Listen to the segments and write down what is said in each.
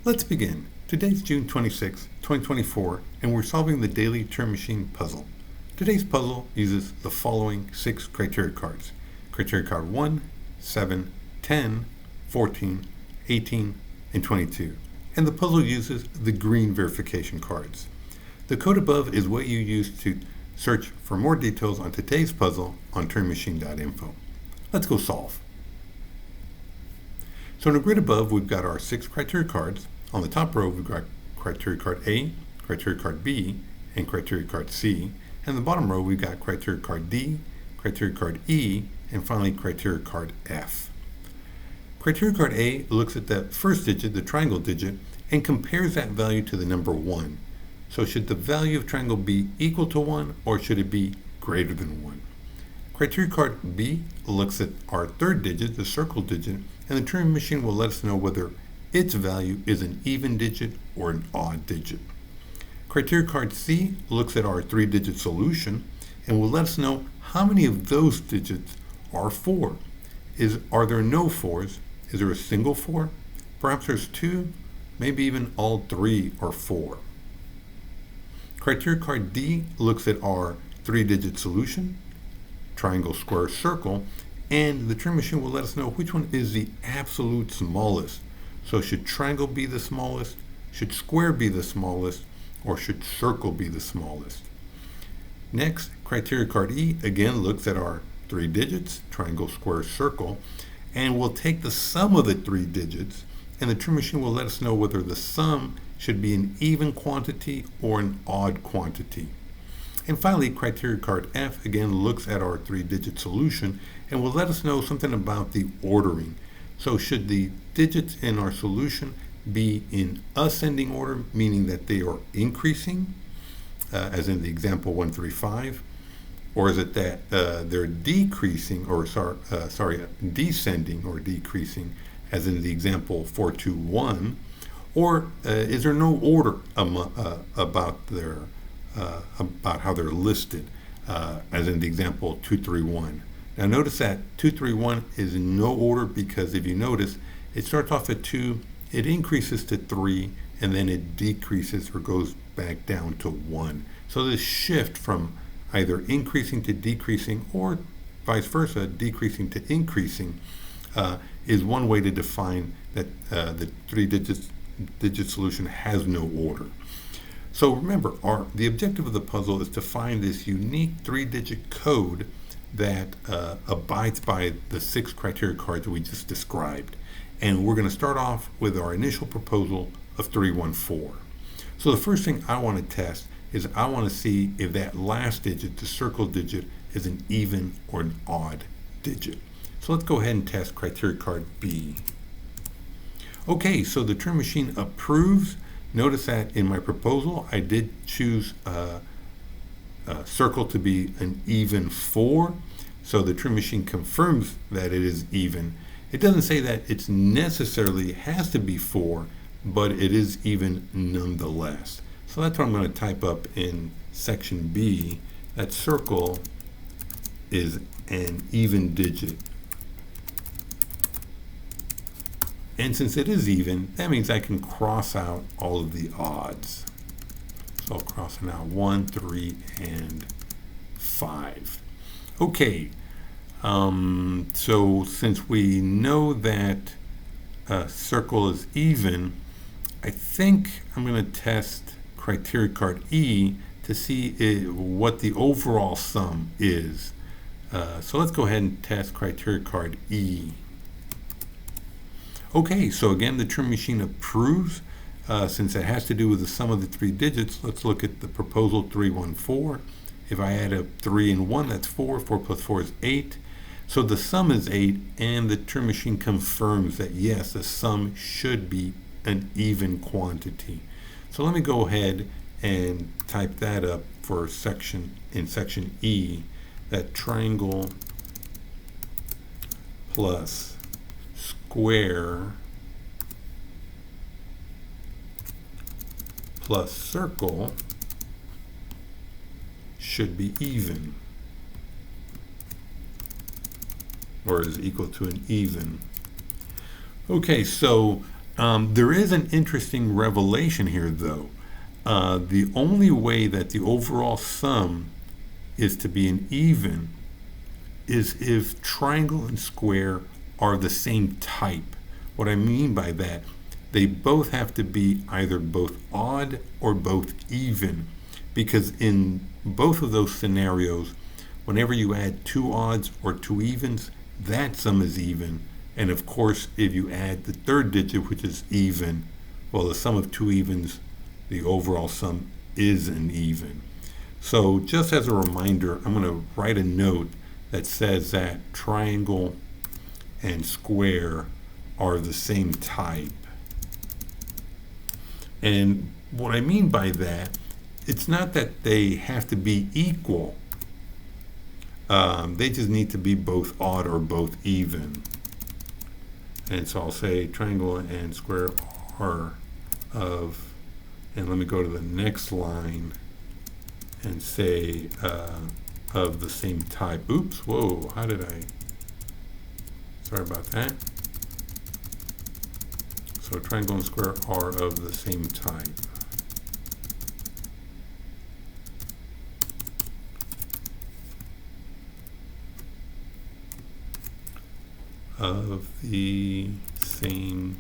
Let's begin. Today's June 26, 2024, and we're solving the Daily Turing Machine Puzzle. Today's puzzle uses the following 6 criteria cards. Criteria card 1, 7, 10, 14, 18, and 22. And the puzzle uses the green verification cards. The code above is what you use to search for more details on today's puzzle on turingmachine.info. Let's go solve. So in the grid above, we've got our 6 criteria cards. On the top row, we've got criteria card A, criteria card B, and criteria card C. And the bottom row, we've got criteria card D, criteria card E, and finally criteria card F. Criteria card A looks at the first digit, the triangle digit, and compares that value to the number 1. So should the value of triangle be equal to 1, or should it be greater than 1? Criteria card B looks at our third digit, the circle digit, and the Turing machine will let us know whether its value is an even digit or an odd digit. Criteria card C looks at our 3-digit solution and will let us know how many of those digits are 4. Are there no 4s? Is there a single 4? Perhaps there's 2, maybe even all 3 are 4. Criteria card D looks at our 3-digit solution, triangle, square, circle, and the Turing machine will let us know which one is the absolute smallest. So should triangle be the smallest, should square be the smallest, or should circle be the smallest? Next, criteria card E again looks at our 3 digits, triangle, square, circle, and we'll take the sum of the 3 digits, and the Turing machine will let us know whether the sum should be an even quantity or an odd quantity. And finally, criteria card F again looks at our 3-digit solution and will let us know something about the ordering. So should the digits in our solution be in ascending order, meaning that they are increasing, as in the example 135, or is it that they're decreasing, or descending or decreasing, as in the example 421, or is there no order about how they're listed, as in the example 231. Now notice that 231 is in no order because if you notice, it starts off at 2, it increases to 3, and then it decreases or goes back down to 1. So this shift from either increasing to decreasing or vice versa, decreasing to increasing, is one way to define that the 3-digit solution has no order. So remember, the objective of the puzzle is to find this unique 3-digit code that abides by the 6 criteria cards that we just described. And we're going to start off with our initial proposal of 314. So the first thing I want to test is I want to see if that last digit, the circle digit, is an even or an odd digit. So let's go ahead and test criteria card B. Okay, so the Turing machine approves. Notice that in my proposal, I did choose circle to be an even 4. So the Turing machine confirms that it is even. It doesn't say that it necessarily has to be 4, but it is even nonetheless. So that's what I'm going to type up in section B, that circle is an even digit. And since it is even, that means I can cross out all of the odds. So I'll cross them out 1, 3, and 5. Okay, so since we know that circle is even, I think I'm going to test criteria card E to see what the overall sum is. So let's go ahead and test criteria card E. Okay, so again, the Turing machine approves. Since it has to do with the sum of the 3 digits, let's look at the proposal 314. If I add up 3 and 1, that's 4. 4 plus 4 is 8. So the sum is 8, and the Turing machine confirms that yes, the sum should be an even quantity. So let me go ahead and type that up for section E, that triangle plus square plus circle should be even, or is equal to an even. Okay, so There is an interesting revelation here, though. The only way that the overall sum is to be an even is if triangle and square are the same type. What I mean by that, they both have to be either both odd or both even, because in both of those scenarios, whenever you add two odds or two evens, that sum is even. And of course, if you add the third digit, which is even, well, the sum of two evens, the overall sum is an even. So just as a reminder, I'm going to write a note that says that triangle and square are the same type. And what I mean by that, it's not that they have to be equal. They just need to be both odd or both even. And so I'll say triangle and square are of, and let me go to the next line and say of the same type. Oops, whoa, how did I, sorry about that. So triangle and square are of the same type. Of the same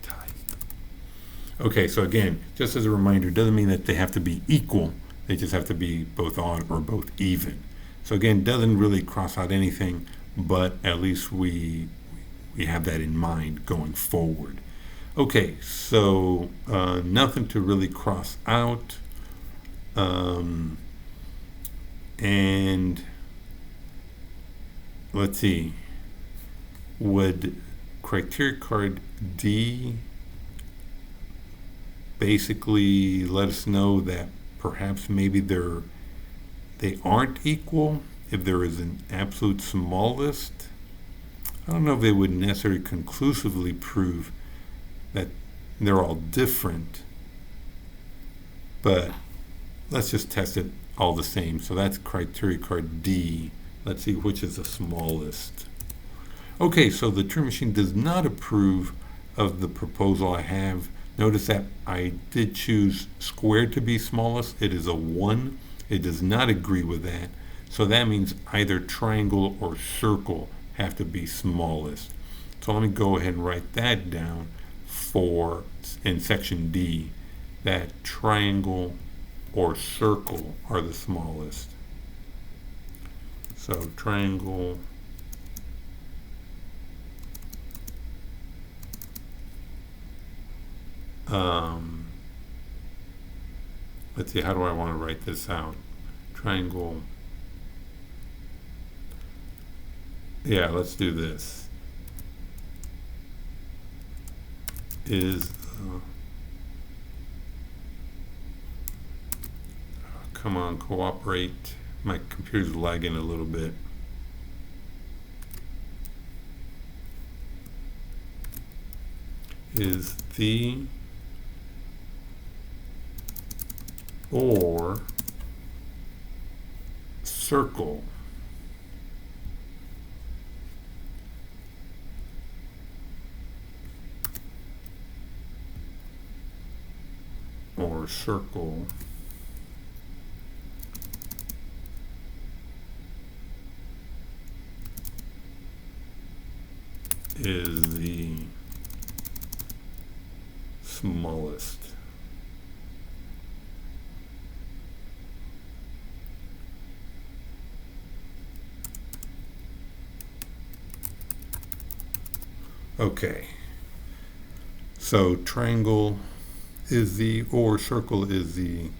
type. Okay, so again, just as a reminder, it doesn't mean that they have to be equal. They just have to be both odd or both even. So again, doesn't really cross out anything, but at least we have that in mind going forward. Okay, so nothing to really cross out. And let's see, would criteria card D basically let us know that perhaps maybe they aren't equal if there is an absolute smallest? I don't know if it would necessarily conclusively prove that they're all different, but let's just test it all the same. So that's criteria card D. Let's see which is the smallest. Okay, so the Turing Machine does not approve of the proposal I have. Notice that I did choose square to be smallest. It is a 1. It does not agree with that. So that means either triangle or circle have to be smallest. So let me go ahead and write that down for in section D, that triangle or circle are the smallest. So triangle let's see, how do I want to write this out? Triangle, yeah, let's do this. Is come on, cooperate. My computer's lagging a little bit. Is the or circle is the smallest. Okay, so triangle is the, or circle is the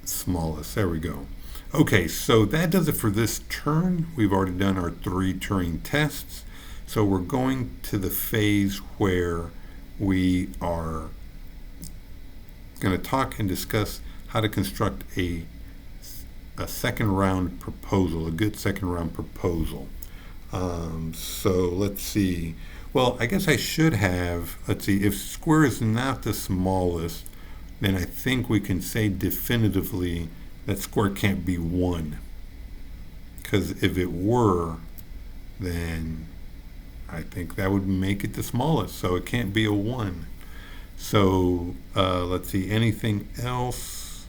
smallest. There we go. Okay, so that does it for this turn. We've already done our 3 Turing tests. So we're going to the phase where we are going to talk and discuss how to construct a second round proposal, a good second round proposal. So let's see. Well, I guess I should have, let's see, if square is not the smallest, then I think we can say definitively that square can't be 1. Because if it were, then I think that would make it the smallest, so it can't be a 1. So let's see, anything else?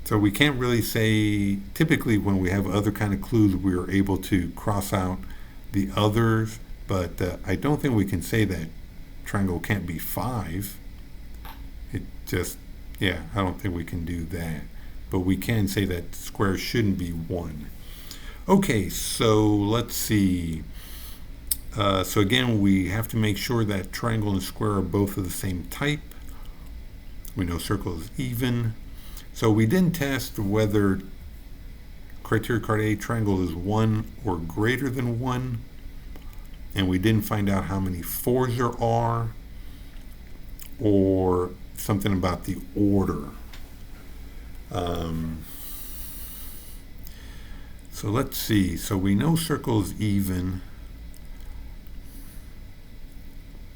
So we can't really say, typically when we have other kind of clues, we're able to cross out the others, but I don't think we can say that triangle can't be 5. It just, yeah, I don't think we can do that. But we can say that square shouldn't be 1. Okay, so let's see. So again, we have to make sure that triangle and square are both of the same type. We know circle is even. So we didn't test whether criteria card A triangle is 1 or greater than 1. And we didn't find out how many 4s there are, or something about the order. So let's see. So we know circle is even,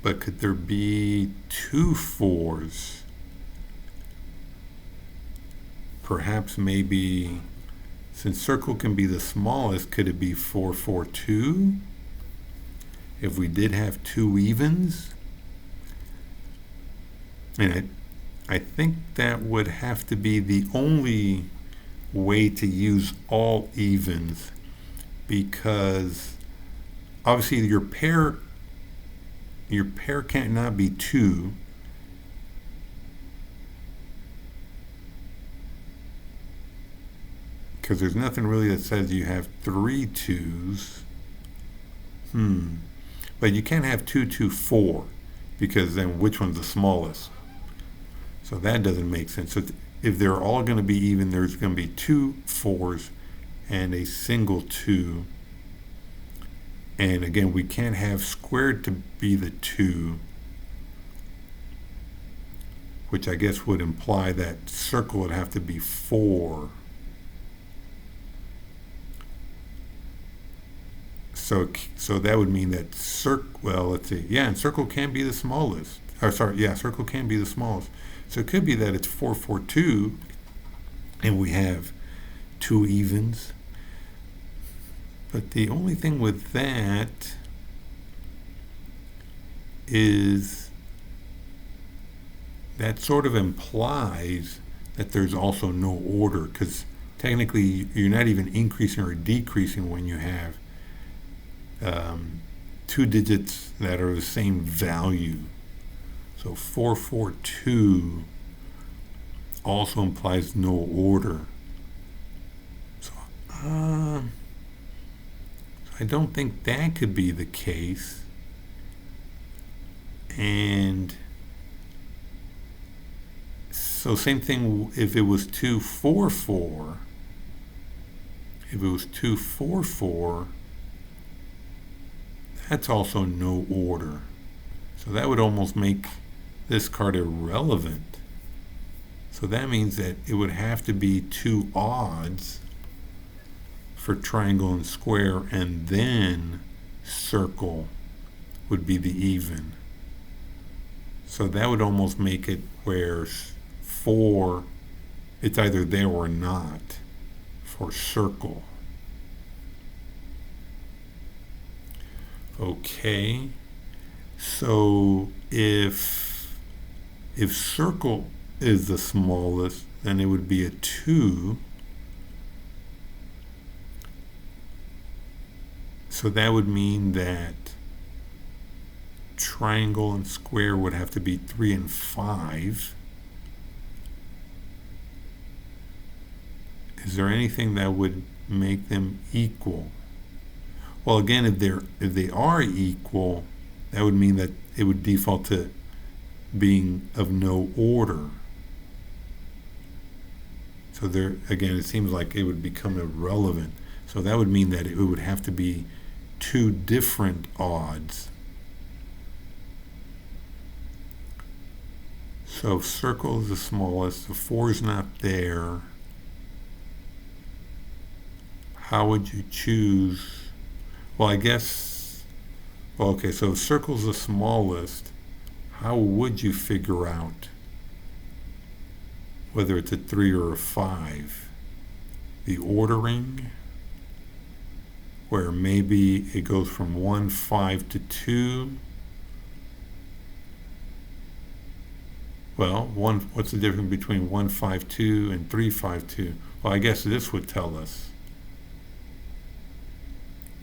but could there be 2 4s? Perhaps maybe, since circle can be the smallest, could it be 4 4 2? If we did have 2 evens? And I think that would have to be the only way to use all evens, because obviously your pair cannot be 2, because there's nothing really that says you have 3 2s. But you can't have 2 2 4, because then which one's the smallest? So that doesn't make sense. So if they're all going to be even, there's going to be 2 4s and a single 2. And again, we can't have squared to be the 2, which I guess would imply that circle would have to be 4. So that would mean that well, let's see. Yeah, and circle can be the smallest. Or sorry, yeah, circle can be the smallest. So it could be that it's 4 4 2, and we have 2 evens. But the only thing with that is that sort of implies that there's also no order, because technically you're not even increasing or decreasing when you have 2 digits that are the same value. So 4 4 2 also implies no order. So I don't think that could be the case. And so same thing if it was 2 4 4. If it was 2 4 4, that's also no order. So that would almost make this card irrelevant. So that means that it would have to be 2 odds for triangle and square, and then circle would be the even. So that would almost make it where 4, it's either there or not for circle. Okay, so if circle is the smallest, then it would be a 2. So that would mean that triangle and square would have to be 3 and 5. Is there anything that would make them equal? Well, again, if they are equal, that would mean that it would default to being of no order. So there, again, it seems like it would become irrelevant. So that would mean that it would have to be 2 different odds. So if circle is the smallest, the 4 is not there, how would you choose? Well, I guess, well, okay, so if circle's the smallest, how would you figure out whether it's a 3 or a 5? The ordering? where maybe it goes from 1, 5 to 2. Well, what's the difference between 1, 5, 2 and 3, 5, 2? Well, I guess this would tell us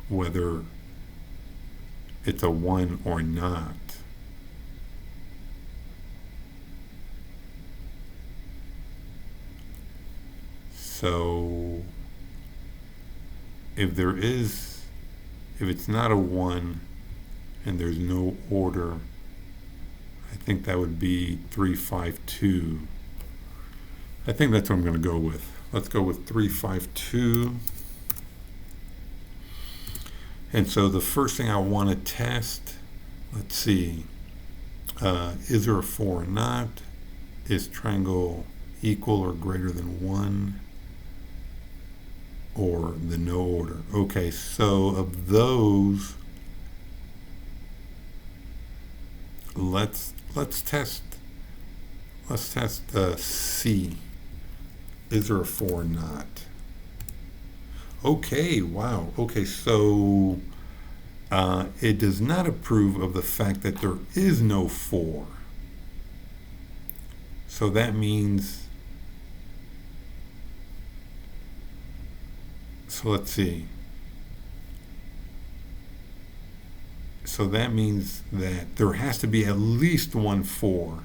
whether it's a 1 or not. So if it's not a 1 and there's no order, I think that would be 3, 5, 2. I think that's what I'm going to go with. Let's go with 3, 5, 2. And so the first thing I want to test, let's see, is there a 4 or not? Is triangle equal or greater than 1? Or the no order. Okay, so of those, let's test C. Is there a 4 or not? Okay, wow. Okay, so it does not approve of the fact that there is no 4. So that means, so let's see. So that means that there has to be at least one 4.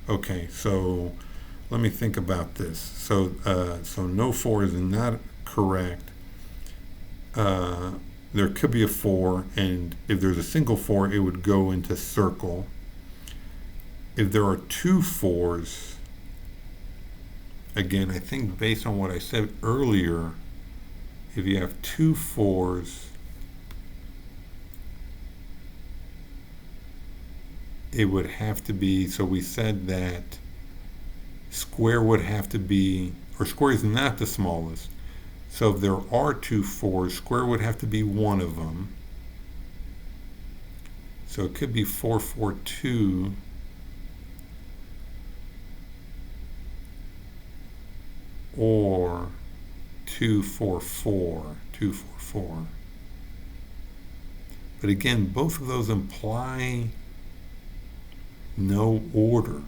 Okay, so let me think about this. So no 4 is not correct. There could be a 4, and if there's a single 4, it would go into circle. If there are 2 4s, again, I think based on what I said earlier, if you have 2 4s, it would have to be, so we said that square would have to be, or square is not the smallest. So if there are 2 4s, square would have to be one of them. So it could be 4, 4, 2. Or 2, 4, 4, 2, 4, 4. But again, both of those imply no order.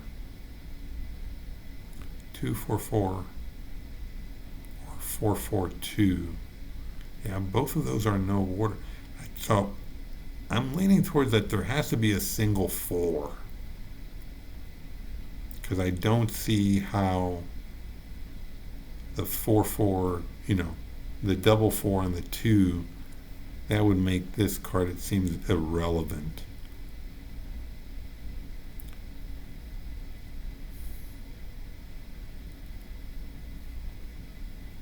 2, 4, 4 or 4, 4, 2. Yeah, both of those are no order. So I'm leaning towards that there has to be a single 4, because I don't see how the 4, 4, the double 4 and the 2, that would make this card, it seems, irrelevant.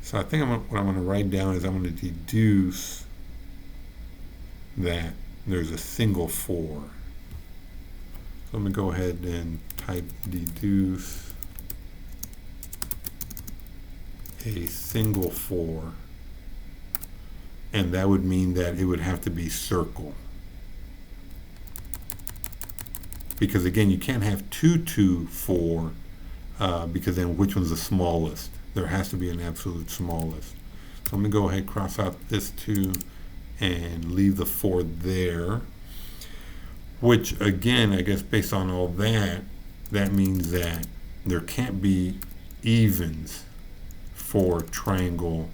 So I think what I'm going to write down is I'm going to deduce that there's a single 4. So I'm going to go ahead and type deduce a single 4, and that would mean that it would have to be circle, because again, you can't have 2, 2, 4, because then which one's the smallest? There has to be an absolute smallest. So I'm going to go ahead and cross out this 2 and leave the 4 there, which again, I guess based on all that, that means that there can't be evens for triangle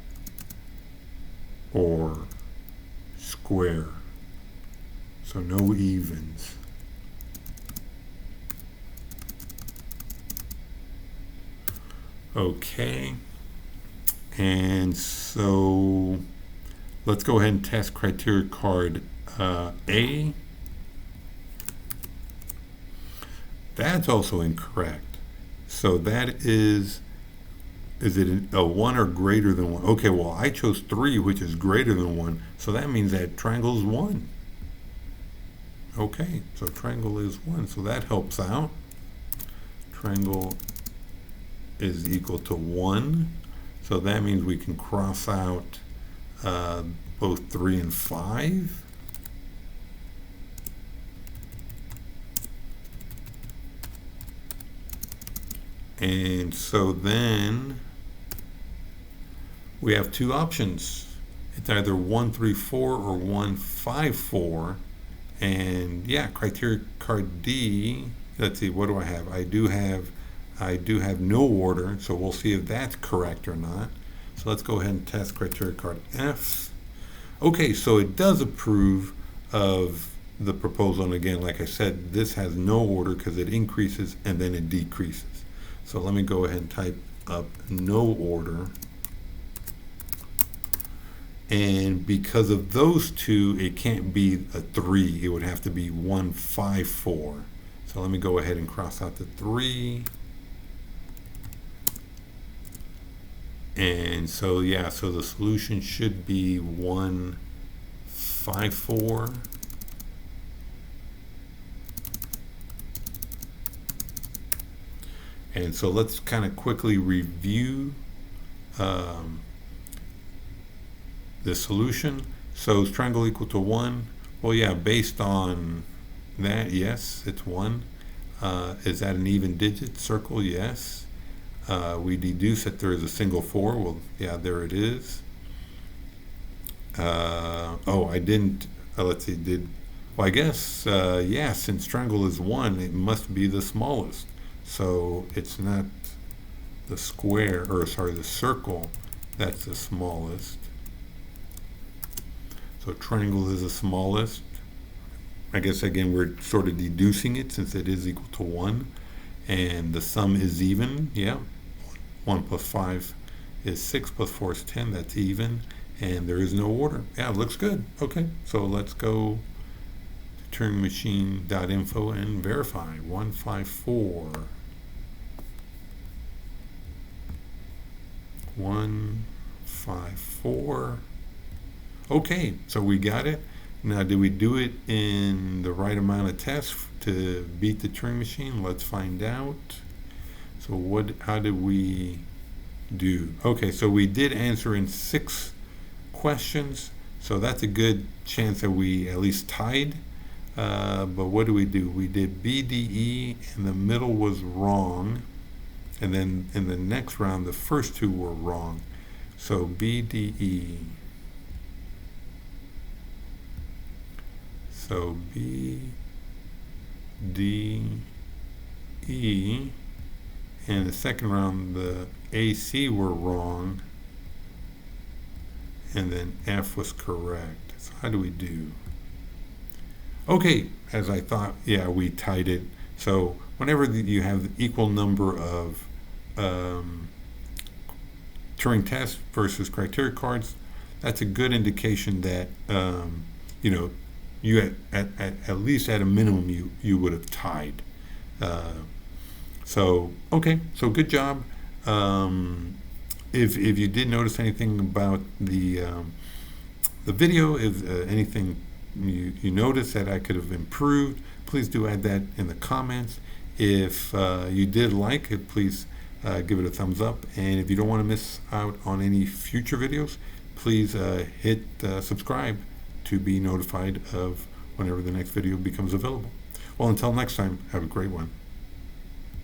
or square. So no evens. Okay, and so let's go ahead and test criteria card A. That's also incorrect. So that is it a 1 or greater than 1? Okay, well, I chose 3, which is greater than 1, so that means that triangle is 1. Okay, so triangle is 1, so that helps out. Triangle is equal to 1, so that means we can cross out both 3 and 5. And so then we have 2 options, It's either 134 or 154. And yeah, criteria card D, let's see, what do I have? I do have no order, so we'll see if that's correct or not. So let's go ahead and test criteria card F. Okay, so it does approve of the proposal, and again, like I said, this has no order because it increases and then it decreases. So let me go ahead and type up no order. And because of those two, it can't be a 3. It would have to be 154. So let me go ahead and cross out the 3. And so, yeah, so the solution should be 154. And so let's kind of quickly review the solution. So is triangle equal to 1? Well, yeah, based on that, yes, it's 1. Is that an even digit? Circle, yes. We deduce that there is a single 4. Well, yeah, there it is. Oh, I didn't, let's see, well, I guess, yeah, since triangle is 1, it must be the smallest. So it's not the square, or sorry, the circle that's the smallest. So triangle is the smallest. I guess again we're sort of deducing it since it is equal to 1. And the sum is even, yeah. 1 plus 5 is 6 plus 4 is 10, that's even. And there is no order. Yeah, it looks good. Okay, so let's go to turingmachine.info and verify. 154. 154. Okay, so we got it. Now, did we do it in the right amount of tests to beat the Turing machine? Let's find out. So how did we do? Okay, so we did answer in 6 questions, so that's a good chance that we at least tied. But what do? We did B, D, E, and the middle was wrong. And then in the next round, the first 2 were wrong. So B, D, E. So B, D, E, and the second round the A, C were wrong, and then F was correct. So how do we do? Okay, as I thought, yeah, we tied it. So whenever you have the equal number of Turing tests versus criteria cards, that's a good indication that you know, you at least at a minimum you would have tied. So okay, so good job. If you did notice anything about the video, if anything you noticed that I could have improved, please do add that in the comments. If you did like it, please give it a thumbs up. And if you don't want to miss out on any future videos, please hit subscribe to be notified of whenever the next video becomes available. Well, until next time, have a great one.